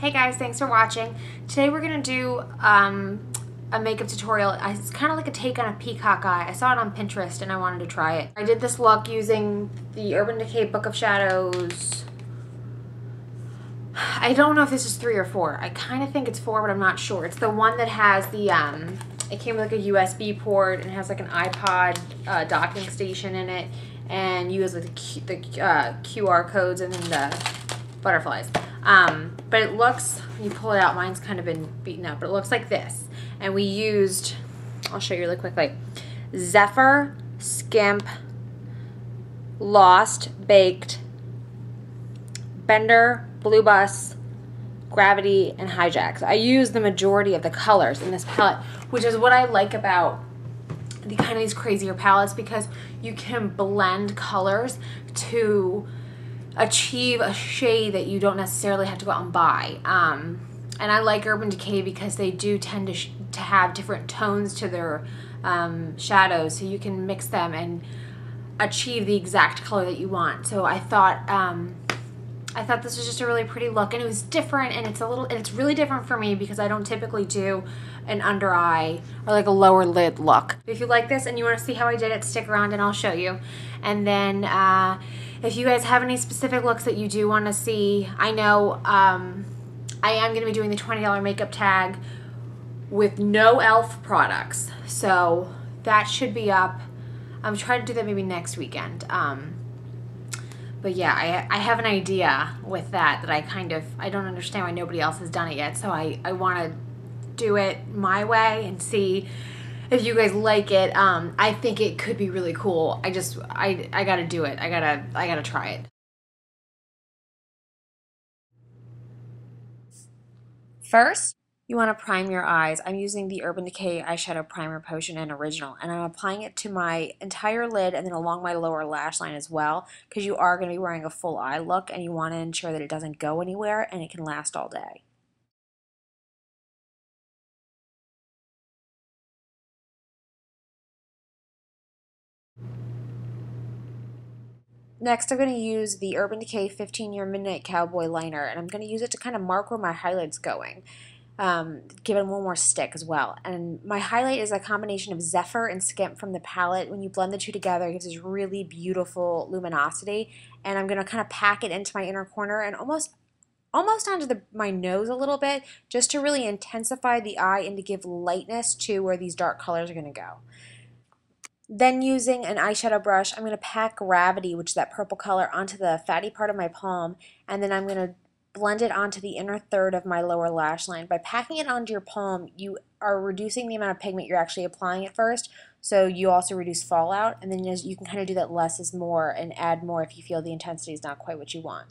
Hey guys, thanks for watching. Today we're going to do a makeup tutorial. It's kind of like a take on a Peacock Eye. I saw it on Pinterest and I wanted to try it. I did this look using the Urban Decay Book of Shadows. I don't know if this is 3 or 4. I kind of think it's 4, but I'm not sure. It's the one that has the, it came with like a USB port and it has like an iPod docking station in it. And you use like the QR codes and then the butterflies. But it looks, when you pull it out, mine's kind of been beaten up, but it looks like this. And we used, I'll show you really quickly, Zephyr, Skimp, Lost, Baked, Bender, Blue Bus, Gravity, and Hijack. So I used the majority of the colors in this palette, which is what I like about the kind of these crazier palettes, because you can blend colors to achieve a shade that you don't necessarily have to go out and buy. And I like Urban Decay because they do tend to have different tones to their shadows, so you can mix them and achieve the exact color that you want. So I thought this was just a really pretty look, and it was different, and it's really different for me because I don't typically do an under eye or like a lower lid look. If you like this and you want to see how I did it, stick around and I'll show you. And then if you guys have any specific looks that you do want to see, I know I am going to be doing the $20 makeup tag with no e.l.f. products, so that should be up. I'm trying to do that maybe next weekend. But yeah, I have an idea with that I don't understand why nobody else has done it yet, so I want to do it my way and see if you guys like it. I think it could be really cool. I gotta do it. I gotta try it. First, you want to prime your eyes. I'm using the Urban Decay Eyeshadow Primer Potion in Original, and I'm applying it to my entire lid and then along my lower lash line as well, because you are going to be wearing a full eye look and you want to ensure that it doesn't go anywhere and it can last all day. Next, I'm going to use the Urban Decay 15-Year Midnight Cowboy Liner, and I'm going to use it to kind of mark where my highlight's going. Give it a little more stick as well. And my highlight is a combination of Zephyr and Skimp from the palette. When you blend the two together, it gives this really beautiful luminosity. And I'm going to kind of pack it into my inner corner and almost onto my nose a little bit, just to really intensify the eye and to give lightness to where these dark colors are going to go. Then using an eyeshadow brush, I'm going to pack Gravity, which is that purple color, onto the fatty part of my palm, and then I'm going to blend it onto the inner third of my lower lash line. By packing it onto your palm, you are reducing the amount of pigment you're actually applying at first, so you also reduce fallout, and then you can kind of do that less is more and add more if you feel the intensity is not quite what you want.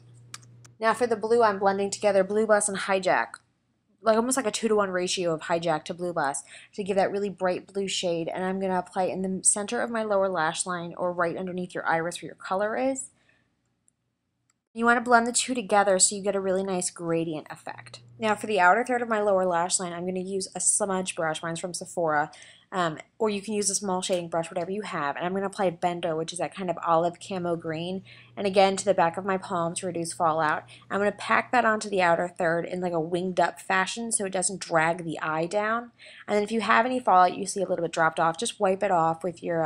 Now for the blue, I'm blending together Blue Bus and Hijack, like almost like a 2-to-1 ratio of Hijack to Blue Bus to give that really bright blue shade, and I'm going to apply it in the center of my lower lash line or right underneath your iris where your color is. You want to blend the two together so you get a really nice gradient effect. Now for the outer third of my lower lash line, I'm going to use a smudge brush. Mine's from Sephora, or you can use a small shading brush, whatever you have. And I'm going to apply Bender, which is that kind of olive camo green, and again to the back of my palm to reduce fallout. I'm going to pack that onto the outer third in like a winged up fashion so it doesn't drag the eye down. And then if you have any fallout you see a little bit dropped off, just wipe it off with your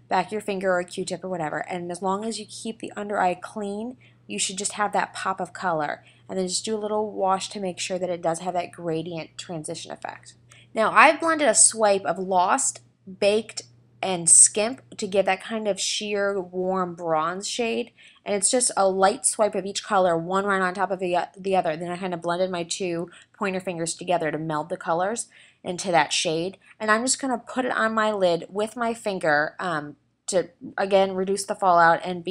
back of your finger or a Q-tip or whatever. And as long as you keep the under eye clean, you should just have that pop of color, and then just do a little wash to make sure that it does have that gradient transition effect. Now I've blended a swipe of Lost, Baked, and Skimp to give that kind of sheer warm bronze shade, and it's just a light swipe of each color, one right on top of the other. Then I kind of blended my two pointer fingers together to meld the colors into that shade, and I'm just going to put it on my lid with my finger to again reduce the fallout and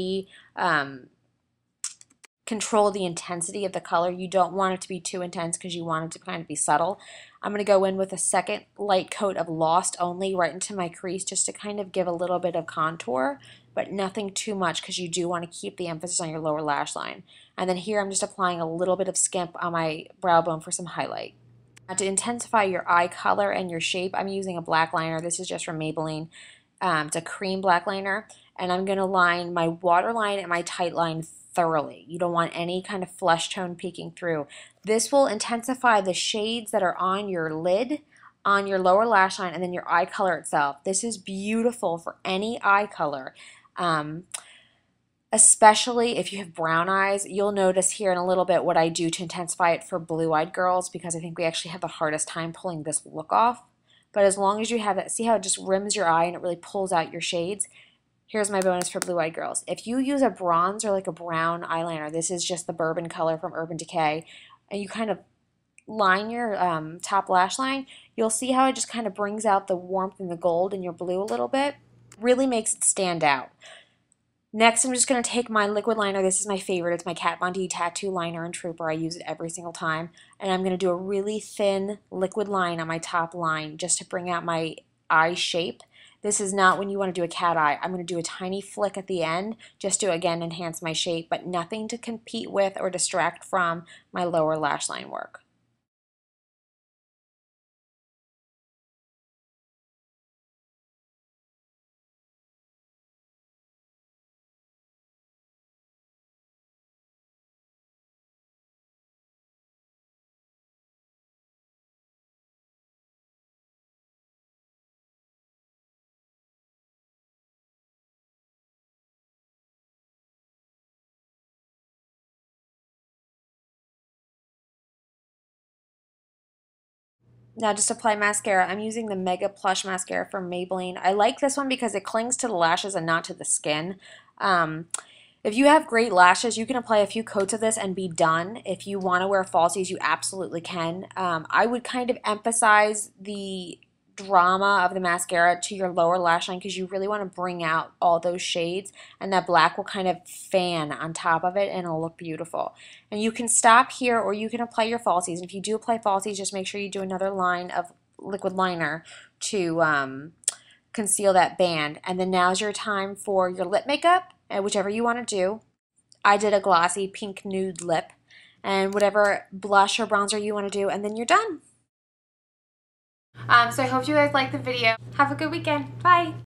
control the intensity of the color. You don't want it to be too intense because you want it to kind of be subtle. I'm going to go in with a second light coat of Lost only right into my crease just to kind of give a little bit of contour, but nothing too much because you do want to keep the emphasis on your lower lash line. And then here I'm just applying a little bit of Skimp on my brow bone for some highlight. Now to intensify your eye color and your shape, I'm using a black liner. This is just from Maybelline. It's a cream black liner, and I'm going to line my waterline and my tight line thoroughly. You don't want any kind of flesh tone peeking through. This will intensify the shades that are on your lid, on your lower lash line, and then your eye color itself. This is beautiful for any eye color. Especially if you have brown eyes. You'll notice here in a little bit what I do to intensify it for blue-eyed girls, because I think we actually have the hardest time pulling this look off. But as long as you have that, see how it just rims your eye and it really pulls out your shades? Here's my bonus for blue-eyed girls. If you use a bronze or like a brown eyeliner, this is just the bourbon color from Urban Decay, and you kind of line your top lash line, you'll see how it just kind of brings out the warmth and the gold in your blue a little bit. Really makes it stand out. Next, I'm just going to take my liquid liner. This is my favorite. It's my Kat Von D Tattoo Liner and Trooper. I use it every single time. And I'm going to do a really thin liquid line on my top line just to bring out my eye shape. This is not when you want to do a cat eye. I'm going to do a tiny flick at the end just to, again, enhance my shape, but nothing to compete with or distract from my lower lash line work. Now just apply mascara. I'm using the Mega Plush mascara from Maybelline. I like this one because it clings to the lashes and not to the skin. If you have great lashes, you can apply a few coats of this and be done. If you want to wear falsies, you absolutely can. I would kind of emphasize the drama of the mascara to your lower lash line because you really want to bring out all those shades, and that black will kind of fan on top of it and it'll look beautiful. And you can stop here or you can apply your falsies. And if you do apply falsies, just make sure you do another line of liquid liner to conceal that band. And then now's your time for your lip makeup, whichever you want to do. I did a glossy pink nude lip, and whatever blush or bronzer you want to do, and then you're done. So I hope you guys liked the video. Have a good weekend. Bye.